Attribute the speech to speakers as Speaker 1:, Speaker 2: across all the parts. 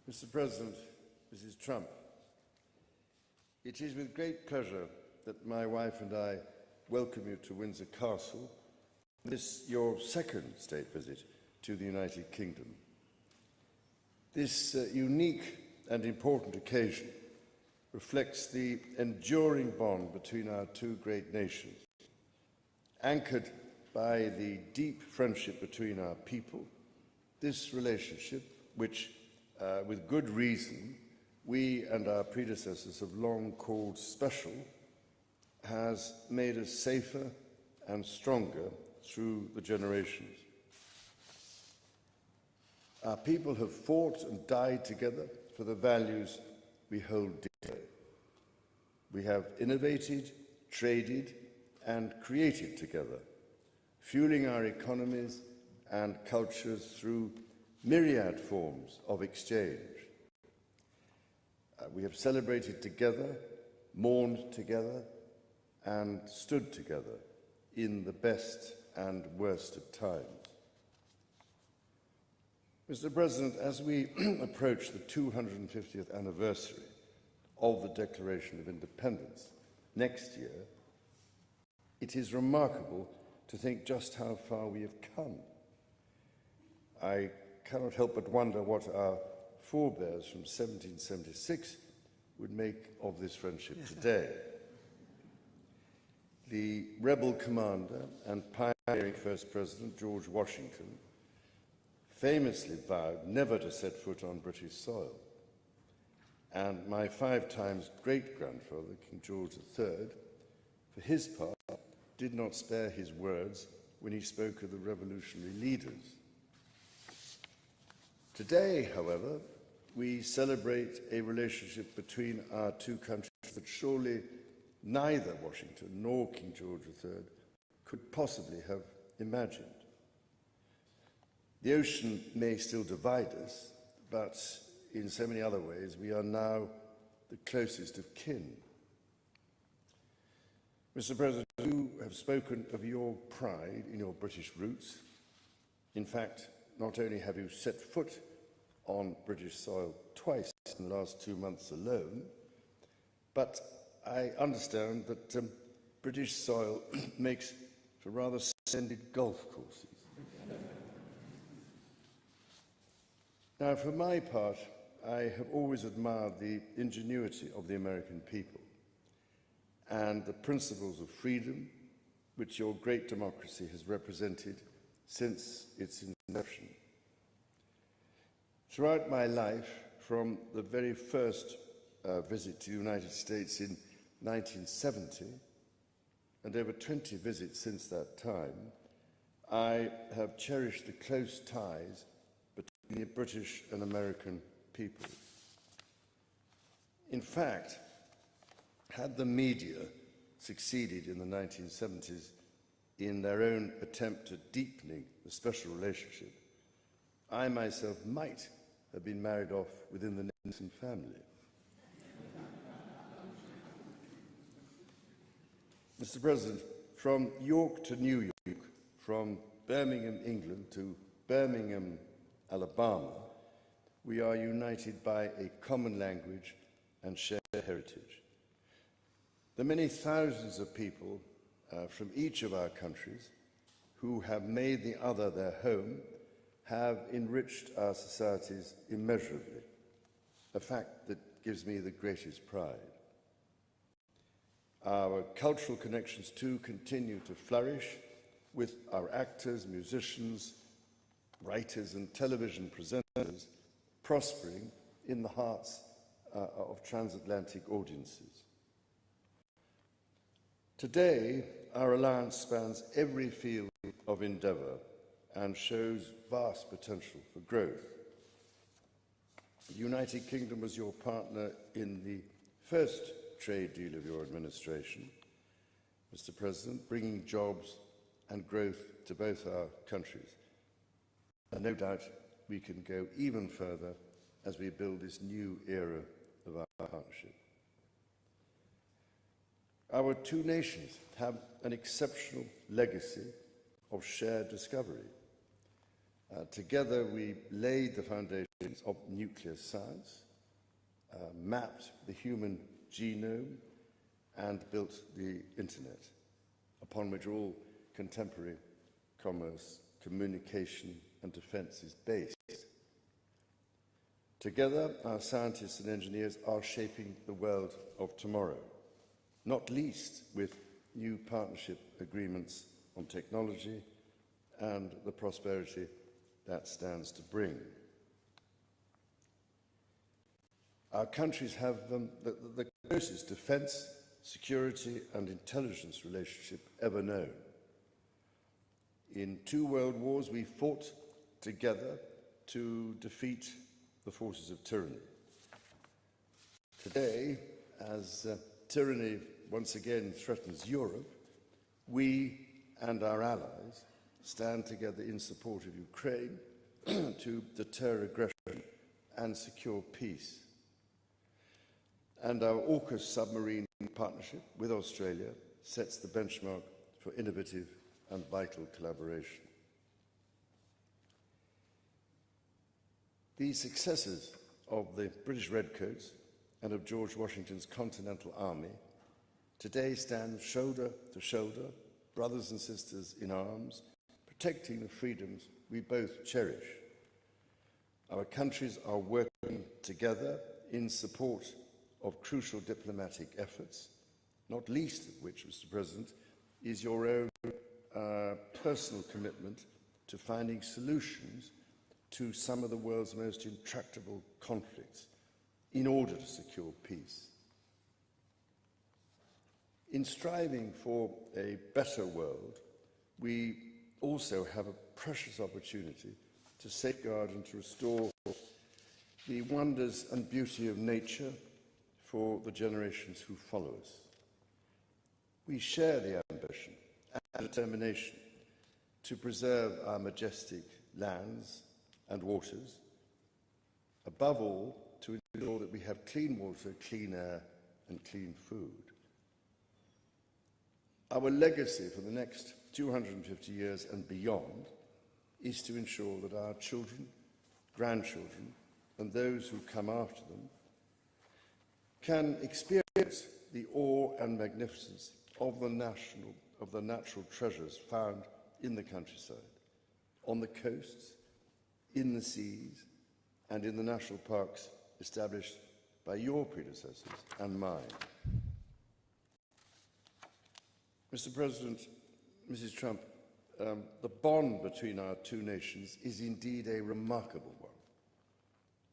Speaker 1: Mr. President, Mrs. Trump, it is with great pleasure that my wife and I welcome you to Windsor Castle, this your second state visit to the United Kingdom. This unique and important occasion reflects the enduring bond between our two great nations, anchored by the deep friendship between our people. This relationship, which, with good reason, we and our predecessors have long called special, has made us safer and stronger through the generations. Our people have fought and died together for the values we hold dear. We have innovated, traded, and created together, fueling our economies and cultures through myriad forms of exchange. We have celebrated together, mourned together, and stood together in the best and worst of times. Mr. President, as we approach the 250th anniversary of the Declaration of Independence next year, it is remarkable to think just how far we have come. I cannot help but wonder what our forebears from 1776 would make of this friendship today. The rebel commander and pioneering First President George Washington famously vowed never to set foot on British soil. And my 5 times great-grandfather, King George III, for his part, did not spare his words when he spoke of the revolutionary leaders. Today, however, we celebrate a relationship between our two countries that surely neither Washington nor King George III could possibly have imagined. The ocean may still divide us, but in so many other ways, we are now the closest of kin. Mr. President, you have spoken of your pride in your British roots. In fact, not only have you set foot on British soil twice in the last 2 months alone, but I understand that British soil makes for rather splendid golf courses. Now, for my part, I have always admired the ingenuity of the American people and the principles of freedom which your great democracy has represented since its inception. Throughout my life, from the very first visit to the United States in 1970, and over 20 visits since that time, I have cherished the close ties between the British and American peoples. In fact, had the media succeeded in the 1970s in their own attempt at deepening the special relationship, I myself might have been married off within the Nixon family. Mr. President, from York to New York, from Birmingham, England to Birmingham, Alabama, we are united by a common language and shared heritage. The many thousands of people from each of our countries who have made the other their home have enriched our societies immeasurably, a fact that gives me the greatest pride. Our cultural connections, too, continue to flourish, with our actors, musicians, writers, and television presenters prospering in the hearts of transatlantic audiences. Today, our alliance spans every field of endeavour and shows vast potential for growth. The United Kingdom was your partner in the first trade deal of your administration, Mr. President, bringing jobs and growth to both our countries. And no doubt we can go even further as we build this new era of our partnership. Our two nations have an exceptional legacy of shared discovery. Together, we laid the foundations of nuclear science, mapped the human genome, and built the internet, upon which all contemporary commerce, communication, and defense is based. Together, our scientists and engineers are shaping the world of tomorrow, not least with new partnership agreements on technology and the prosperity that stands to bring. Our countries have the closest defense, security, and intelligence relationship ever known. In 2 world wars, we fought together to defeat the forces of tyranny. Today, as tyranny once again threatens Europe, we and our allies stand together in support of Ukraine to deter aggression and secure peace. And our AUKUS submarine partnership with Australia sets the benchmark for innovative and vital collaboration. The successes of the British Redcoats and of George Washington's Continental Army today stand shoulder to shoulder, brothers and sisters in arms, protecting the freedoms we both cherish. Our countries are working together in support of crucial diplomatic efforts, not least of which, Mr. President, is your own personal commitment to finding solutions to some of the world's most intractable conflicts in order to secure peace. In striving for a better world, we also have a precious opportunity to safeguard and to restore the wonders and beauty of nature for the generations who follow us. We share the ambition and determination to preserve our majestic lands and waters, above all, to ensure that we have clean water, clean air, and clean food. Our legacy for the next 250 years and beyond is to ensure that our children, grandchildren, and those who come after them can experience the awe and magnificence of the natural treasures found in the countryside, on the coasts, in the seas, and in the national parks established by your predecessors and mine. Mr. President, Mrs. Trump, the bond between our two nations is indeed a remarkable one.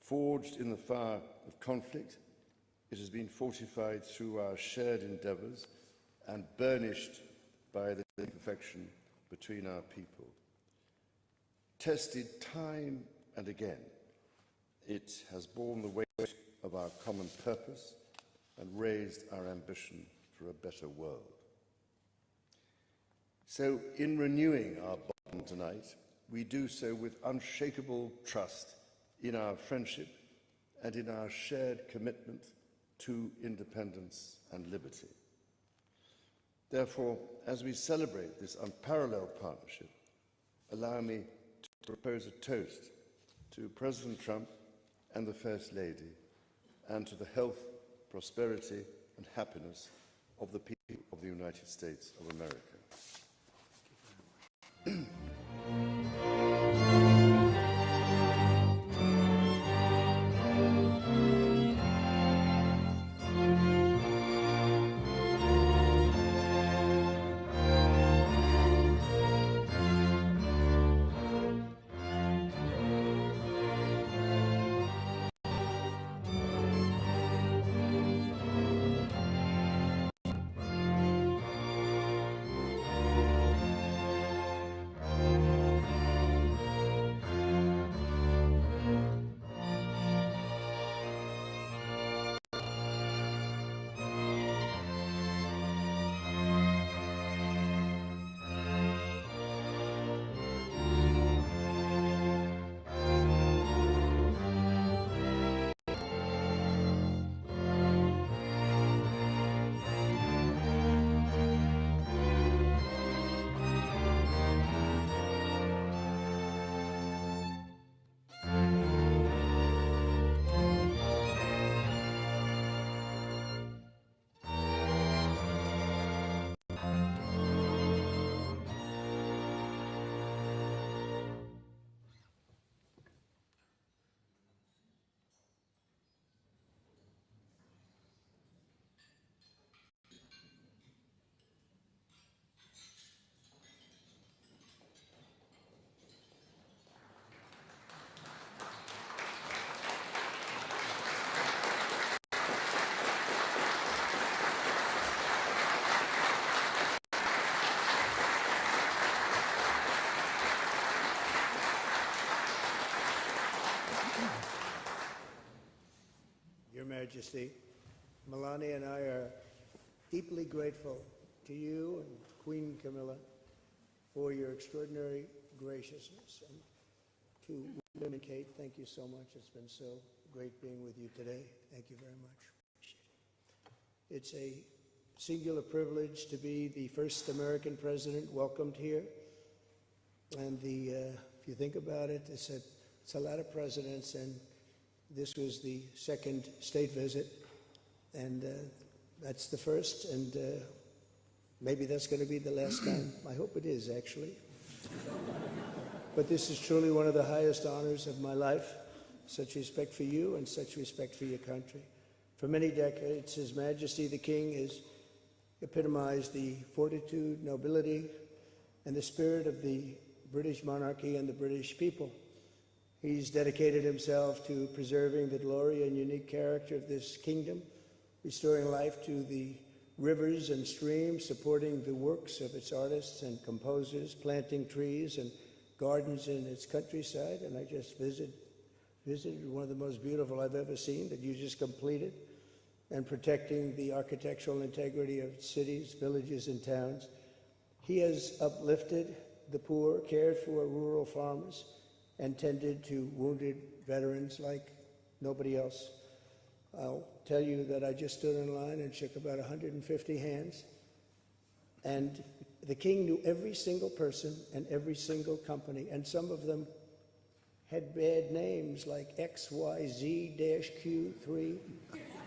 Speaker 1: Forged in the fire of conflict, it has been fortified through our shared endeavours and burnished by the imperfection between our people. Tested time and again, it has borne the weight of our common purpose and raised our ambition for a better world. So, in renewing our bond tonight, we do so with unshakable trust in our friendship and in our shared commitment to independence and liberty. Therefore, as we celebrate this unparalleled partnership, allow me to propose a toast to President Trump and the First Lady, and to the health, prosperity, and happiness of the people of the United States of America.
Speaker 2: Majesty. Melania and I are deeply grateful to you and Queen Camilla for your extraordinary graciousness. And to William and Kate, thank you so much. It's been so great being with you today. Thank you very much. It's a singular privilege to be the first American president welcomed here. And if you think about it, it's a lot of presidents, and this was the second state visit, and that's the first, and maybe that's going to be the last time. I hope it is, actually. But this is truly one of the highest honors of my life. Such respect for you and such respect for your country. For many decades, His Majesty the King has epitomized the fortitude, nobility, and the spirit of the British monarchy and the British people. He's dedicated himself to preserving the glory and unique character of this kingdom, restoring life to the rivers and streams, supporting the works of its artists and composers, planting trees and gardens in its countryside. And I just visited one of the most beautiful I've ever seen that you just completed, and protecting the architectural integrity of cities, villages, and towns. He has uplifted the poor, cared for rural farmers, and tended to wounded veterans like nobody else. I'll tell you that I just stood in line and shook about 150 hands, and the King knew every single person and every single company, and some of them had bad names like XYZ-Q3,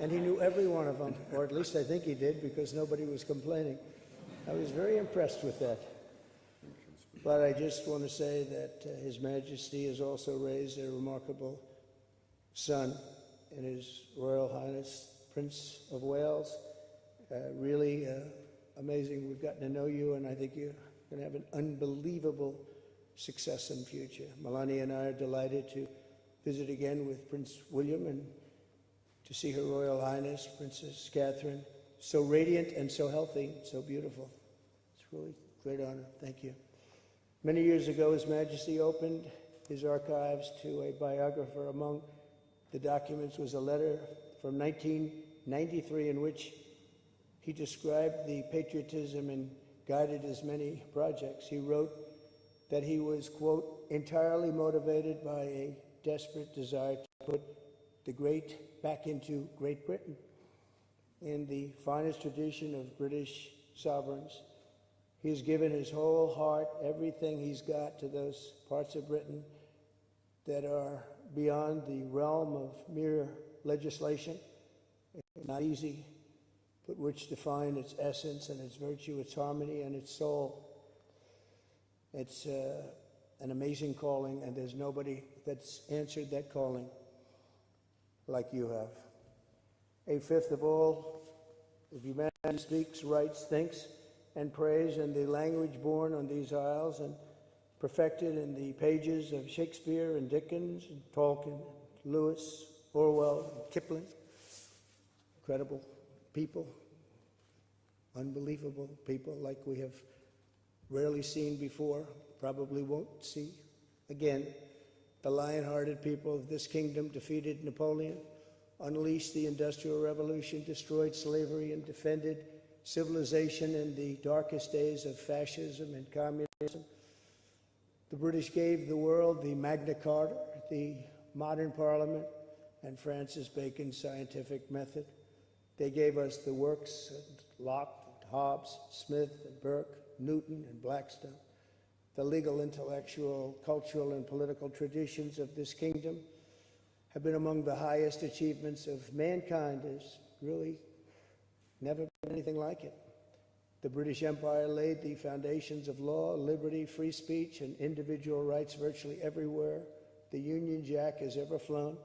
Speaker 2: and he knew every one of them, or at least I think he did, because nobody was complaining. I was very impressed with that. But I just want to say that His Majesty has also raised a remarkable son in His Royal Highness Prince of Wales. Really amazing. We've gotten to know you, and I think you're going to have an unbelievable success in the future. Melania and I are delighted to visit again with Prince William and to see Her Royal Highness, Princess Catherine, so radiant and so healthy, so beautiful. It's really a great honor. Thank you. Many years ago, His Majesty opened his archives to a biographer. Among the documents was a letter from 1993 in which he described the patriotism and guided his many projects. He wrote that he was, quote, entirely motivated by a desperate desire to put the great back into Great Britain. In the finest tradition of British sovereigns, he's given his whole heart, everything he's got, to those parts of Britain that are beyond the realm of mere legislation. It's not easy, but which define its essence and its virtue, its harmony and its soul. It's an amazing calling, and there's nobody that's answered that calling like you have. A fifth of all of humanity speaks, writes, thinks, and prays in the language born on these isles and perfected in the pages of Shakespeare and Dickens and Tolkien, Lewis, Orwell, and Kipling. Incredible people, unbelievable people like we have rarely seen before, probably won't see again. The lion-hearted people of this kingdom defeated Napoleon, unleashed the Industrial Revolution, destroyed slavery, and defended civilization in the darkest days of fascism and communism. The British gave the world the Magna Carta, the modern parliament, and Francis Bacon's scientific method. They gave us the works of Locke, Hobbes, Smith, and Burke, Newton, and Blackstone. The legal, intellectual, cultural, and political traditions of this kingdom have been among the highest achievements of mankind. There's really never been anything like it. The British Empire laid the foundations of law, liberty, free speech, and individual rights virtually everywhere the Union Jack has ever flown,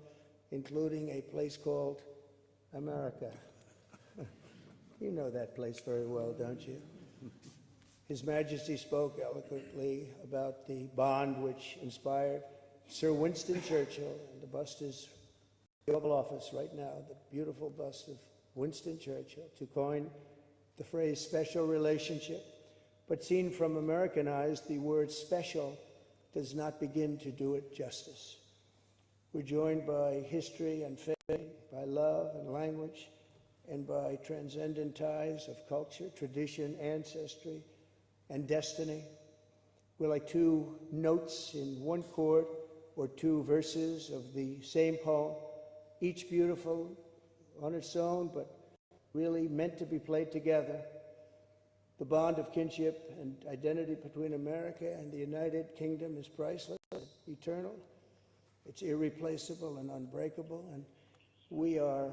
Speaker 2: including a place called America. You know that place very well, don't you? His Majesty spoke eloquently about the bond which inspired Sir Winston Churchill, and the bust is in the Oval Office right now, the beautiful bust of Winston Churchill, to coin the phrase special relationship. But seen from American eyes, the word special does not begin to do it justice. We're joined by history and faith, by love and language, and by transcendent ties of culture, tradition, ancestry, and destiny. We're like two notes in one chord or two verses of the same poem, each beautiful on its own, but really meant to be played together. The bond of kinship and identity between America and the United Kingdom is priceless, eternal. It's irreplaceable and unbreakable. And we are,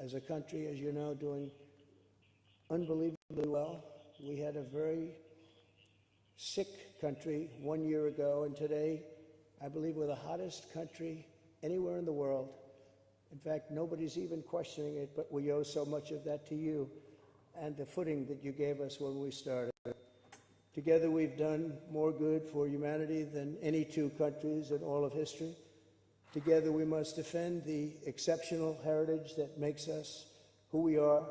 Speaker 2: as a country, as you know, doing unbelievably well. We had a very sick country 1 year ago, and today, I believe we're the hottest country anywhere in the world. In fact, nobody's even questioning it, but we owe so much of that to you and the footing that you gave us when we started. Together, we've done more good for humanity than any two countries in all of history. Together, we must defend the exceptional heritage that makes us who we are,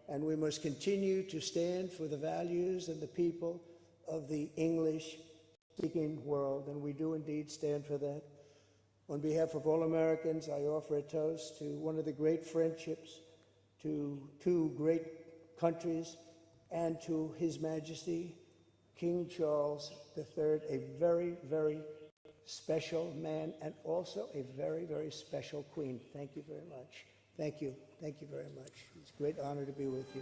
Speaker 2: and we must continue to stand for the values and the people of the English-speaking world, and we do indeed stand for that. On behalf of all Americans, I offer a toast to one of the great friendships, to two great countries, and to His Majesty, King Charles III, a very, very special man, and also a very, very special queen. Thank you very much. Thank you. Thank you very much. It's a great honor to be with you.